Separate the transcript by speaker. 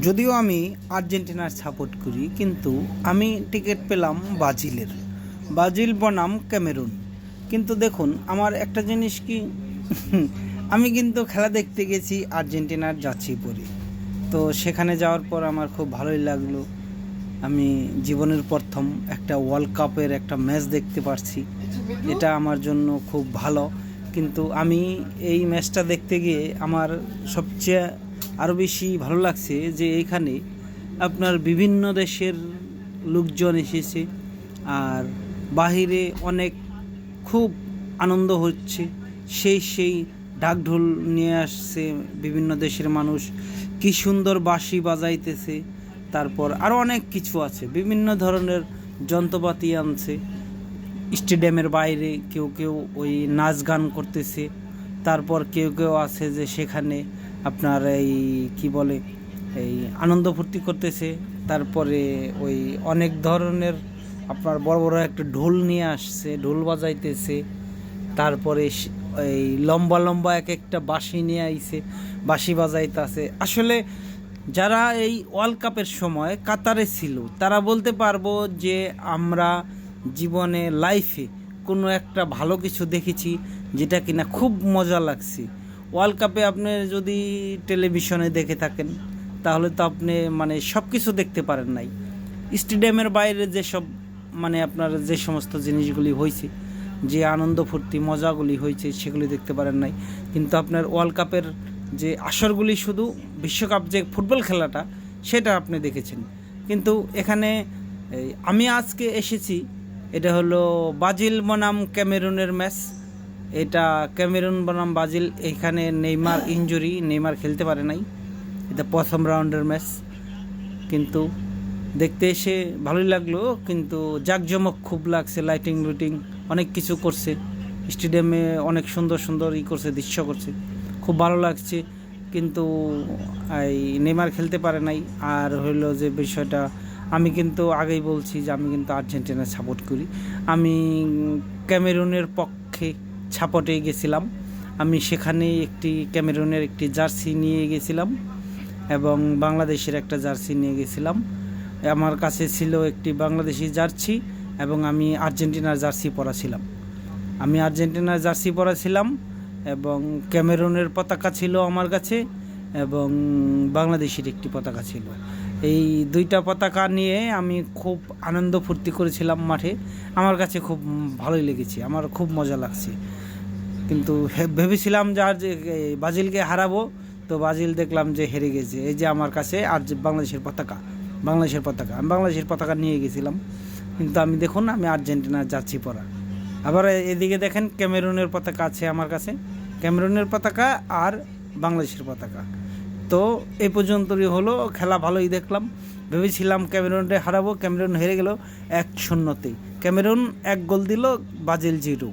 Speaker 1: যদিও আমি আর্জেন্টিনার সাপোর্ট করি, কিন্তু আমি টিকিট পেলাম ব্রাজিল বনাম ক্যামেরুন। কিন্তু দেখুন, আমার একটা জিনিস কি, আমি কিন্তু খেলা দেখতে গেছি আর্জেন্টিনার জার্সি পরে। তো সেখানে যাওয়ার পর আমার খুব ভালোই লাগলো। আমি জীবনের প্রথম একটা ওয়ার্ল্ড কাপের একটা ম্যাচ দেখতে পারছি, এটা আমার জন্য খুব ভালো। কিন্তু আমি এই ম্যাচটা দেখতে গিয়ে আমার সবচেয়ে আরও বেশি ভালো লাগছে যে এইখানে আপনার বিভিন্ন দেশের লোকজন এসেছে, আর বাহিরে অনেক খুব আনন্দ হচ্ছে। সেই ঢাকঢোল নিয়ে আসছে বিভিন্ন দেশের মানুষ, কি সুন্দর বাঁশি বাজাইতেছে। তারপর আরও অনেক কিছু আছে, বিভিন্ন ধরনের যন্ত্রপাতি আনছে। স্টেডিয়ামের বাইরে কেউ কেউ ওই নাচ গান করতেছে। তারপর কেউ কেউ আছে যে সেখানে আপনার এই কি বলে, এই আনন্দ ফুর্তি করতেছে। তারপরে ওই অনেক ধরনের আপনার বড় বড় একটা ঢোল নিয়ে আসছে, ঢোল বাজাইতেছে। তারপরে এই লম্বা লম্বা এক একটা বাঁশি নিয়ে আইছে, বাঁশি বাজাইতেছে। আসলে যারা এই ওয়ার্ল্ড কাপের সময় কাতারে ছিল তারা বলতে পারবো যে আমরা জীবনে লাইফে কোনো একটা ভালো কিছু দেখেছি, যেটা কিনা খুব মজা লাগছে। ওয়ার্ল্ড কাপে আপনি যদি টেলিভিশনে দেখে থাকেন তাহলে তো আপনি মানে সব কিছু দেখতে পারেন নাই। স্টেডিয়ামের বাইরে যেসব মানে আপনার যে সমস্ত জিনিসগুলি হয়েছে, যে আনন্দ ফুর্তি মজাগুলি হয়েছে, সেগুলি দেখতে পারেন নাই। কিন্তু আপনার ওয়ার্ল্ড কাপের যে আসরগুলি, শুধু বিশ্বকাপ যে ফুটবল খেলাটা সেটা আপনি দেখেছেন। কিন্তু এখানে আমি আজকে এসেছি, এটা হলো ব্রাজিল বনাম ক্যামেরুনের ম্যাচ। এটা ক্যামেরুন বনাম ব্রাজিল। এখানে নেইমার ইনজুরি, নেইমার খেলতে পারে নাই। এটা প্রথম রাউন্ডের ম্যাচ, কিন্তু দেখতে এসে ভালোই লাগলো। কিন্তু জাঁকজমক খুব লাগছে, লাইটিং লুটিং অনেক কিছু করছে স্টেডিয়ামে, অনেক সুন্দর সুন্দর করছে, দৃশ্য করছে, খুব ভালো লাগছে। কিন্তু এই নেইমার খেলতে পারে নাই। আর হইলো যে বিষয়টা, আমি কিন্তু আগেই বলছি যে আমি কিন্তু আর্জেন্টিনা সাপোর্ট করি। আমি ক্যামেরুনের পক্ষে সাপোর্টে গেছিলাম। আমি সেখানে একটি ক্যামেরুনের একটি জার্সি নিয়ে গেছিলাম এবং বাংলাদেশের একটা জার্সি নিয়ে গেছিলাম। আমার কাছে ছিল একটি বাংলাদেশি জার্সি এবং আমি আর্জেন্টিনার জার্সি পরা ছিলাম। এবং ক্যামেরুনের পতাকা ছিল আমার কাছে, এবং বাংলাদেশের একটি পতাকা ছিল। এই দুইটা পতাকা নিয়ে আমি খুব আনন্দ ফুর্তি করেছিলাম মাঠে। আমার কাছে খুব ভালোই লেগেছে, আমার খুব মজা লাগছে। কিন্তু ভেবেছিলাম যে আর যে ব্রাজিলকে হারাবো, তো ব্রাজিল দেখলাম যে হেরে গেছে। এই যে আমার কাছে আর যে বাংলাদেশের পতাকা আমি বাংলাদেশের পতাকা নিয়ে গেছিলাম, কিন্তু আমি দেখুন আমি আর্জেন্টিনার জার্সি পরা। আবার এদিকে দেখেন ক্যামেরুনের পতাকা আছে আমার কাছে, ক্যামেরুনের পতাকা আর বাংলাদেশের পতাকা। তো এই পর্যন্তই হলো, খেলা ভালোই দেখলাম। ভেবেছিলাম ক্যামেরুনকে হারাবো, ক্যামেরুন হেরে গেল 1-0। ক্যামেরুন 1 গোল দিল, ব্রাজিল 0।